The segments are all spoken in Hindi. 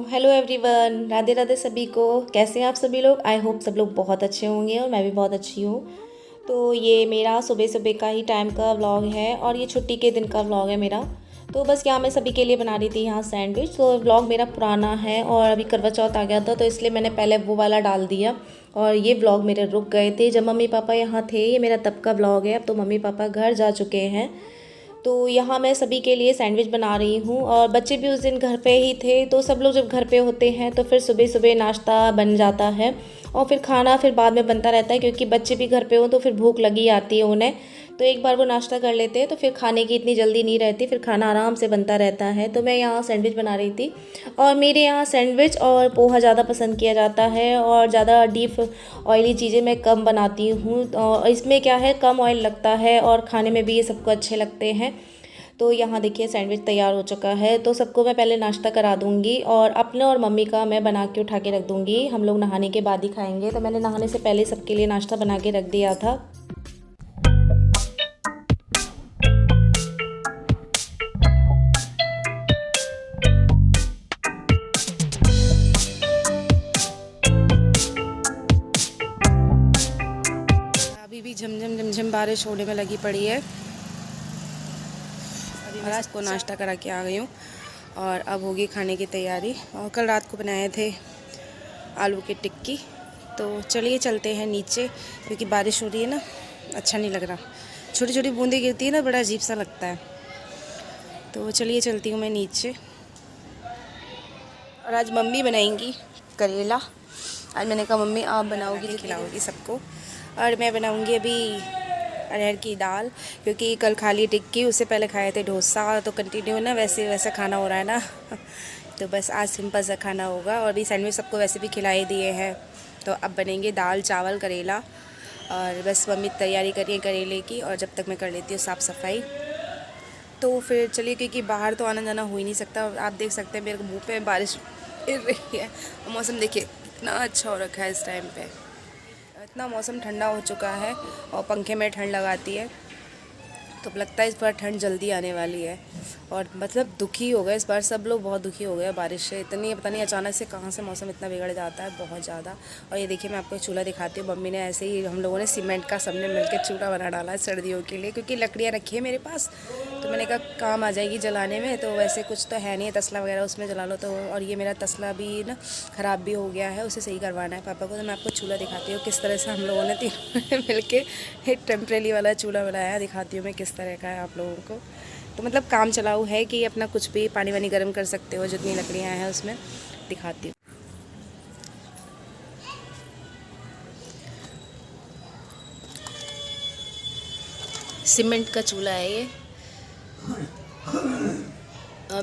हेलो एवरीवन, राधे राधे सभी को। कैसे हैं आप सभी लोग? आई होप सब लोग बहुत अच्छे होंगे और मैं भी बहुत अच्छी हूँ। तो ये मेरा सुबह सुबह का ही टाइम का व्लॉग है और ये छुट्टी के दिन का व्लॉग है मेरा। तो बस यहाँ मैं सभी के लिए बना रही थी यहाँ सैंडविच। तो व्लॉग मेरा पुराना है और अभी करवा चौथ आ गया था तो इसलिए मैंने पहले वो वाला डाल दिया और ये व्लॉग मेरे रुक गए थे जब मम्मी पापा यहाँ थे। ये मेरा तब का व्लॉग है। अब तो मम्मी पापा घर जा चुके हैं। तो यहाँ मैं सभी के लिए सैंडविच बना रही हूँ और बच्चे भी उस दिन घर पे ही थे। तो सब लोग जब घर पे होते हैं तो फिर सुबह सुबह नाश्ता बन जाता है और फिर खाना फिर बाद में बनता रहता है, क्योंकि बच्चे भी घर पे हो तो फिर भूख लगी आती है उन्हें। तो एक बार वो नाश्ता कर लेते हैं तो फिर खाने की इतनी जल्दी नहीं रहती, फिर खाना आराम से बनता रहता है। तो मैं यहाँ सैंडविच बना रही थी और मेरे यहाँ सैंडविच और पोहा ज़्यादा पसंद किया जाता है और ज़्यादा डीप ऑयली चीज़ें मैं कम बनाती हूँ। और इसमें क्या है, कम ऑयल लगता है और खाने में भी ये सबको अच्छे लगते हैं। तो यहाँ देखिए सैंडविच तैयार हो चुका है। तो सबको मैं पहले नाश्ता करा दूँगी और अपने और मम्मी का मैं बना के उठा के रख दूँगी। हम लोग नहाने के बाद ही खाएंगे। तो मैंने नहाने से पहले सबके लिए नाश्ता बना के रख दिया था। अभी भी झमझम झमझम बारिश होने में लगी पड़ी है। अभी मैं सबको नाश्ता करा के आ गई हूँ और अब होगी खाने की तैयारी। और कल रात को बनाए थे आलू की टिक्की। तो चलिए चलते हैं नीचे, क्योंकि बारिश हो रही है ना, अच्छा नहीं लग रहा। छोटी छोटी बूंदें गिरती है ना, बड़ा अजीब सा लगता है। तो चलिए चलती हूँ मैं नीचे। और आज मम्मी बनाएंगी करेला। आज मैंने कहा मम्मी आप बनाओगी तो खिलाओगी सबको। और मैं बनाऊंगी अभी अरहर की दाल, क्योंकि कल खा ली टिक्की, उससे पहले खाए थे डोसा। तो कंटिन्यू ना वैसे वैसा खाना हो रहा है ना तो बस आज सिंपल सा खाना होगा। और अभी सैंडविच सबको वैसे भी खिलाए दिए हैं। तो अब बनेंगे दाल चावल करेला। और बस मम्मी तैयारी करिए करेले की, और जब तक मैं कर लेती हूँ साफ़ सफाई। तो फिर चलिए, क्योंकि बाहर तो आना जाना हो ही नहीं सकता। आप देख सकते हैं मेरे मुँह पे बारिश गिर रही है। और मौसम देखिए कितना अच्छा हो रखा है इस टाइम पे। इतना मौसम ठंडा हो चुका है और पंखे में ठंड लगाती है तो लगता है इस बार ठंड जल्दी आने वाली है। और मतलब दुखी हो गए इस बार, सब लोग बहुत दुखी हो गए बारिश से। इतनी पता नहीं अचानक से कहाँ से मौसम इतना बिगड़ जाता है, बहुत ज़्यादा। और ये देखिए मैं आपको चूल्हा दिखाती हूँ। मम्मी ने ऐसे ही, हम लोगों ने सीमेंट का सबने मिलकर चूल्हा बना डाला है सर्दियों के लिए, क्योंकि लकड़ियाँ रखी है मेरे पास। तो मैंने कहा काम आ जाएगी जलाने में। तो वैसे कुछ तो है नहीं, तसला वगैरह उसमें जला लो तो। और ये मेरा तसला भी ना ख़राब भी हो गया है, उसे सही करवाना है पापा को। तो मैं आपको चूल्हा दिखाती हूँ किस तरह से हम लोगों ने तीनों मिल के एक टेम्परेरी वाला चूल्हा बनाया है। दिखाती हूँ मैं किस तरह का है आप लोगों को। तो मतलब काम चलाऊ है कि अपना कुछ भी पानी वानी गर्म कर सकते हो, जितनी लकड़ियाँ हैं उसमें। दिखाती हूँ। सीमेंट का चूल्हा है ये।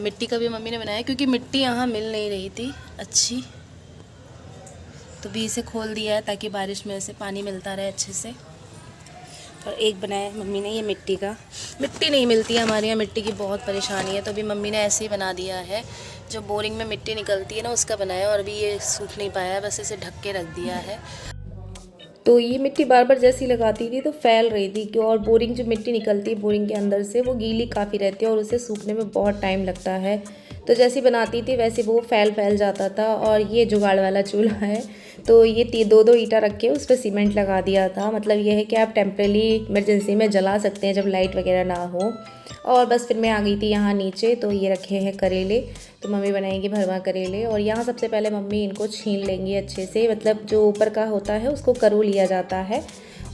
मिट्टी का भी मम्मी ने बनाया, क्योंकि मिट्टी यहाँ मिल नहीं रही थी अच्छी। तो भी इसे खोल दिया है ताकि बारिश में से पानी मिलता रहे अच्छे से। और एक बनाया मम्मी ने ये मिट्टी का। मिट्टी नहीं मिलती है हमारे यहाँ, मिट्टी की बहुत परेशानी है। तो अभी मम्मी ने ऐसे ही बना दिया है, जो बोरिंग में मिट्टी निकलती है ना उसका बनाया। और अभी ये सूख नहीं पाया है, बस इसे ढक के रख दिया है। तो ये मिट्टी बार बार जैसी लगाती थी तो फैल रही थी क्यों। और बोरिंग जो मिट्टी निकलती है बोरिंग के अंदर से, वो गीली काफ़ी रहती है और उसे सूखने में बहुत टाइम लगता है। तो जैसी बनाती थी वैसे वो फैल जाता था। और ये जुगाड़ वाला चूल्हा है। तो ये दो दो ईंटा रख के उस पर सीमेंट लगा दिया था। मतलब ये है कि आप टेम्परेरी इमरजेंसी में जला सकते हैं जब लाइट वगैरह ना हो। और बस फिर मैं आ गई थी यहाँ नीचे। तो ये रखे हैं करेले, तो मम्मी बनाएंगी भरवा करेले। और यहाँ सबसे पहले मम्मी इनको छीन लेंगी अच्छे से, मतलब जो ऊपर का होता है उसको करो लिया जाता है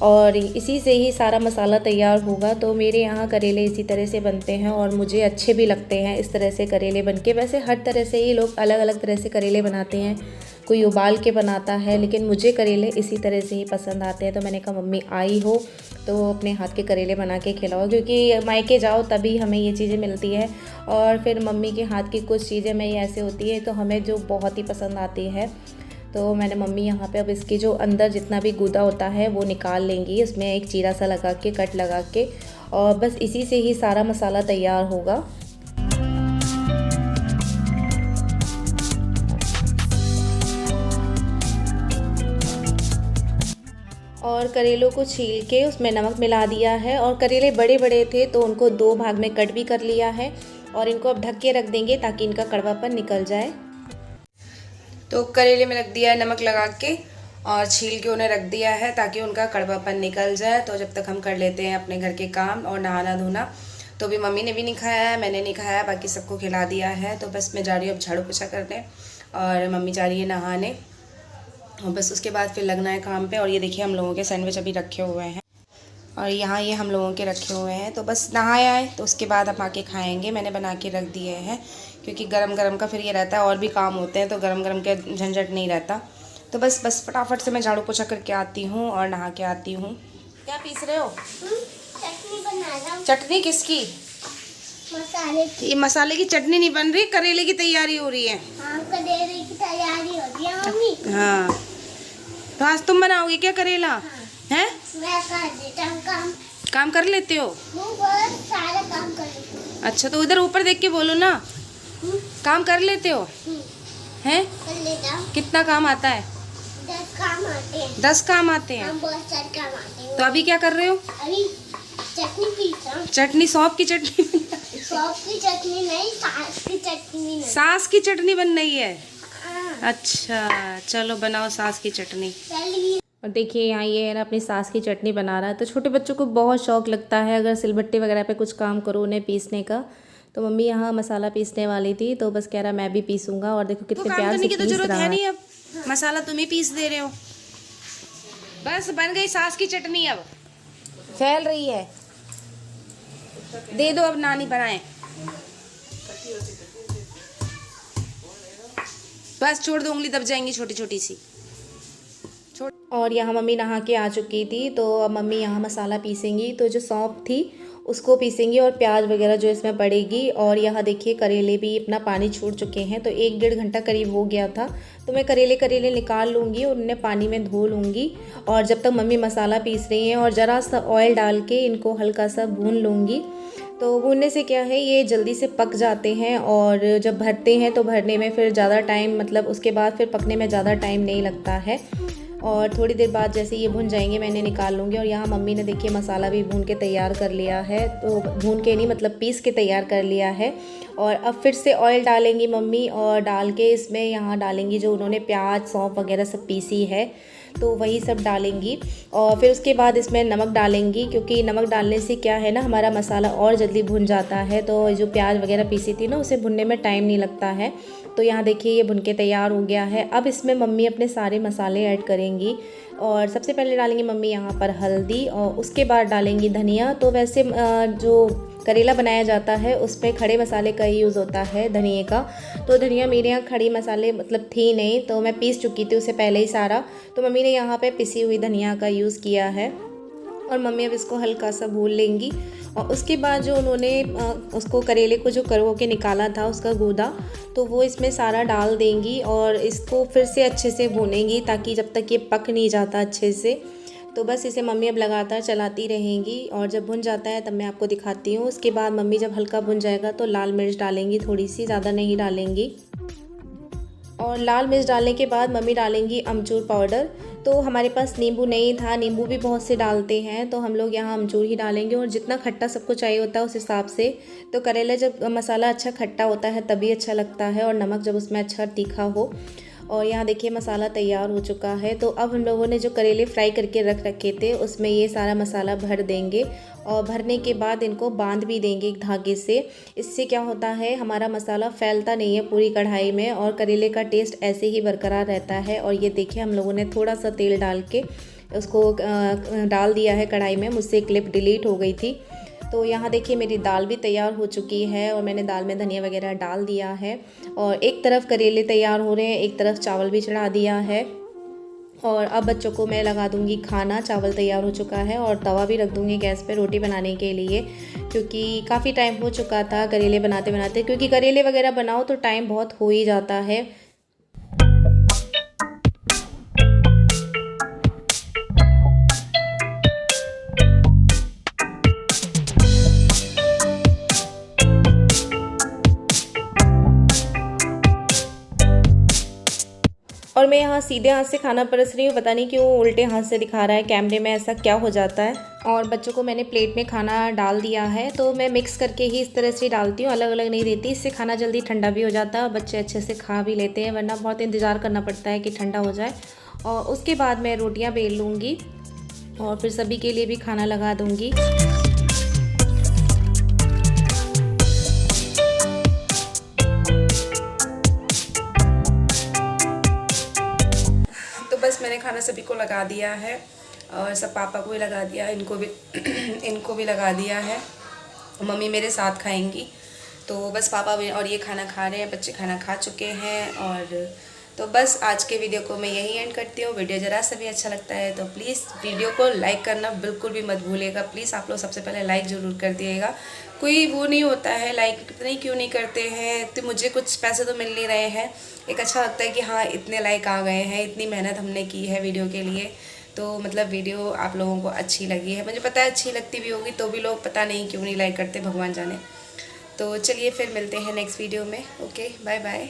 और इसी से ही सारा मसाला तैयार होगा। तो मेरे यहाँ करेले इसी तरह से बनते हैं और मुझे अच्छे भी लगते हैं इस तरह से करेले बनके। वैसे हर तरह से ही लोग अलग अलग तरह से करेले बनाते हैं, कोई उबाल के बनाता है, लेकिन मुझे करेले इसी तरह से ही पसंद आते हैं। तो मैंने कहा मम्मी आई हो तो अपने हाथ के करेले बना के खिलाओ, क्योंकि मायके जाओ तभी हमें ये चीज़ें मिलती है। और फिर मम्मी के हाथ की कुछ चीज़ें में ऐसे होती है तो हमें जो बहुत ही पसंद आती है। तो मैंने मम्मी यहाँ पे अब इसकी जो अंदर जितना भी गूदा होता है वो निकाल लेंगी, इसमें एक चीरा सा लगा के कट लगा के। और बस इसी से ही सारा मसाला तैयार होगा। और करेलों को छील के उसमें नमक मिला दिया है। और करेले बड़े बड़े थे तो उनको दो भाग में कट भी कर लिया है। और इनको अब ढक के रख देंगे ताकि इनका कड़वापन निकल जाए। तो करेले में रख दिया है नमक लगा के और छील के उन्हें रख दिया है ताकि उनका कड़वापन निकल जाए। तो जब तक हम कर लेते हैं अपने घर के काम और नहाना धोना। तो भी मम्मी ने भी नहीं खाया है, मैंने नहीं खाया, बाकी सबको खिला दिया है। तो बस मैं जा रही हूँ अब झाड़ू पोछा करने और मम्मी जा रही है नहाने और बस उसके बाद फिर लगना है काम पे। और ये देखिए हम लोगों के सैंडविच अभी रखे हुए हैं और यहाँ ये हम लोगों के रखे हुए हैं। तो बस नहाया है तो उसके बाद हम आके खाएंगे। मैंने बना के रख दिए हैं क्योंकि गरम गरम का फिर ये रहता है और भी काम होते हैं तो गरम गरम के झंझट नहीं रहता। तो बस फटाफट से मैं झाड़ू पोछा करके आती हूँ और नहा के आती हूँ। क्या पीस रहे हो? चटनी बना रहा हूँ। चटनी किसकी? मसाले की। ये मसाले की चटनी नहीं बन रही, करेले की तैयारी हो रही है। हाँ, करेले की तैयारी हो रही है मम्मी। हाँ, तो आज तुम बनाओगे क्या करेला? हाँ। हैं? मैं कर देता हूँ काम कर लेते हो? बहुत सारा काम कर लेती हूँ। अच्छा, तो उधर ऊपर देख के बोलो ना। काम कर लेते हो? हैं? कर लेता हूँ। कितना काम आता है? 10 काम आते हैं। 10 काम आते हैं। हम बहुत सारे काम आते हैं। तो अभी क्या कर रहे हो? अभी चटनी पीस रहा हूँ। चटनी, सौंफ की चटनी। सौंफ की चटनी नहीं, सास की चटनी नहीं। सास की चटनी बन रही है? हाँ। अच्छा, चलो बनाओ सास की चटनी। चलिए। और देखिए यहाँ ये है ना अपनी सास की चटनी बना रहा है। तो छोटे बच्चों को बहुत शौक लगता है अगर सिलबट्टे वगैरह पे कुछ काम करो उन्हें पीसने का। तो मम्मी यहाँ मसाला पीसने वाली थी तो बस कह रहा मैं भी पीसूंगा। और देखो कितने प्यार से पीस रहा है। तो काम करने की तो जरूरत है नहीं, अब मसाला तुम ही पीस दे रहे हो। बस बन गई सास की चटनी, अब फैल रही है। दे दो अब, नानी बनाए। बस छोड़ दो, उंगली दब जाएंगी छोटी छोटी सी। और यहाँ मम्मी नहा के आ चुकी थी तो अब मम्मी यहाँ मसाला पीसेंगी। तो जो सौंफ थी उसको पीसेंगी और प्याज वगैरह जो इसमें पड़ेगी। और यहाँ देखिए करेले भी अपना पानी छोड़ चुके हैं। तो 1-1.5 घंटा करीब हो गया था। तो मैं करेले निकाल लूँगी और उन्हें पानी में धो लूँगी। और जब तक मम्मी मसाला पीस रही हैं और ज़रा सा ऑयल डाल के इनको हल्का सा भून लूँगी। तो भूनने से क्या है ये जल्दी से पक जाते हैं और जब भरते हैं तो भरने में फिर ज़्यादा टाइम, मतलब उसके बाद फिर पकने में ज़्यादा टाइम नहीं लगता है। और थोड़ी देर बाद जैसे ये भुन जाएंगे मैं इन्हें निकाल लूँगी। और यहाँ मम्मी ने देखिए मसाला भी भून के तैयार कर लिया है। तो भून के नहीं, मतलब पीस के तैयार कर लिया है। और अब फिर से ऑयल डालेंगी मम्मी और डाल के इसमें यहाँ डालेंगी जो उन्होंने प्याज सौंफ वगैरह सब पीसी है तो वही सब डालेंगी। और फिर उसके बाद इसमें नमक डालेंगी क्योंकि नमक डालने से क्या है ना हमारा मसाला और जल्दी भुन जाता है। तो जो प्याज वगैरह पीसी थी ना उसे भुनने में टाइम नहीं लगता है। तो यहाँ देखिए ये भुन के तैयार हो गया है। अब इसमें मम्मी अपने सारे मसाले ऐड करेंगी और सबसे पहले डालेंगी मम्मी यहाँ पर हल्दी और उसके बाद डालेंगी धनिया। तो वैसे जो करेला बनाया जाता है उसमें खड़े मसाले का ही यूज़ होता है धनिए का। तो धनिया मेरे यहाँ खड़ी मसाले मतलब थी नहीं तो मैं पीस चुकी थी उसे पहले ही सारा। तो मम्मी ने यहाँ पे पिसी हुई धनिया का यूज़ किया है और मम्मी अब इसको हल्का सा भून लेंगी। और उसके बाद जो उन्होंने उसको करेले को जो करवा के निकाला था उसका गूदा तो वो इसमें सारा डाल देंगी और इसको फिर से अच्छे से भूनेंगी ताकि जब तक ये पक नहीं जाता अच्छे से। तो बस इसे मम्मी अब लगातार चलाती रहेंगी और जब भुन जाता है तब मैं आपको दिखाती हूँ। उसके बाद मम्मी जब हल्का भुन जाएगा तो लाल मिर्च डालेंगी, थोड़ी सी, ज़्यादा नहीं डालेंगी। और लाल मिर्च डालने के बाद मम्मी डालेंगी अमचूर पाउडर। तो हमारे पास नींबू नहीं था, नींबू भी बहुत से डालते हैं तो हम लोग यहाँ अमचूर ही डालेंगे और जितना खट्टा सबको चाहिए होता है उस हिसाब से। तो करेला जब मसाला अच्छा खट्टा होता है तभी अच्छा लगता है और नमक जब उसमें अच्छा तीखा हो। और यहाँ देखिए मसाला तैयार हो चुका है। तो अब हम लोगों ने जो करेले फ्राई करके रख रखे थे उसमें ये सारा मसाला भर देंगे और भरने के बाद इनको बांध भी देंगे एक धागे से। इससे क्या होता है हमारा मसाला फैलता नहीं है पूरी कढ़ाई में और करेले का टेस्ट ऐसे ही बरकरार रहता है। और ये देखिए हम लोगों ने थोड़ा सा तेल डाल के उसको डाल दिया है कढ़ाई में, मुझसे क्लिप डिलीट हो गई थी। तो यहाँ देखिए मेरी दाल भी तैयार हो चुकी है और मैंने दाल में धनिया वगैरह डाल दिया है। और एक तरफ करेले तैयार हो रहे हैं, एक तरफ चावल भी चढ़ा दिया है। और अब बच्चों को मैं लगा दूंगी खाना। चावल तैयार हो चुका है और तवा भी रख दूंगी गैस पे रोटी बनाने के लिए क्योंकि काफ़ी टाइम हो चुका था करेले बनाते बनाते, क्योंकि करेले वगैरह बनाओ तो टाइम बहुत हो ही जाता है। और मैं यहाँ सीधे हाथ से खाना परस रही हूँ, पता नहीं क्यों उल्टे हाथ से दिखा रहा है कैमरे में, ऐसा क्या हो जाता है। और बच्चों को मैंने प्लेट में खाना डाल दिया है, तो मैं मिक्स करके ही इस तरह से डालती हूँ, अलग अलग नहीं देती। इससे खाना जल्दी ठंडा भी हो जाता है और बच्चे अच्छे से खा भी लेते हैं, वरना बहुत इंतज़ार करना पड़ता है कि ठंडा हो जाए। और उसके बाद मैं रोटियाँ बेल लूँगी और फिर सभी के लिए भी खाना लगा दूँगी। तो बस मैंने खाना सभी को लगा दिया है और सब पापा को भी लगा दिया, इनको भी लगा दिया है। मम्मी मेरे साथ खाएंगी, तो बस पापा भी और ये खाना खा रहे हैं, बच्चे खाना खा चुके हैं। और तो बस आज के वीडियो को मैं यही एंड करती हूँ। वीडियो ज़रा सा भी अच्छा लगता है तो प्लीज़ वीडियो को लाइक करना बिल्कुल भी मत भूलिएगा। प्लीज़ आप लोग सबसे पहले लाइक ज़रूर कर दिएगा। कोई वो नहीं होता है लाइक, पता नहीं क्यों नहीं करते हैं, तो मुझे कुछ पैसे तो मिल नहीं रहे हैं। एक अच्छा लगता है कि हाँ इतने लाइक आ गए हैं, इतनी मेहनत हमने की है वीडियो के लिए, तो मतलब वीडियो आप लोगों को अच्छी लगी है। मुझे पता है अच्छी लगती भी होगी, तो भी लोग पता नहीं क्यों नहीं लाइक करते, भगवान जाने। तो चलिए फिर मिलते हैं नेक्स्ट वीडियो में। Okay, bye bye.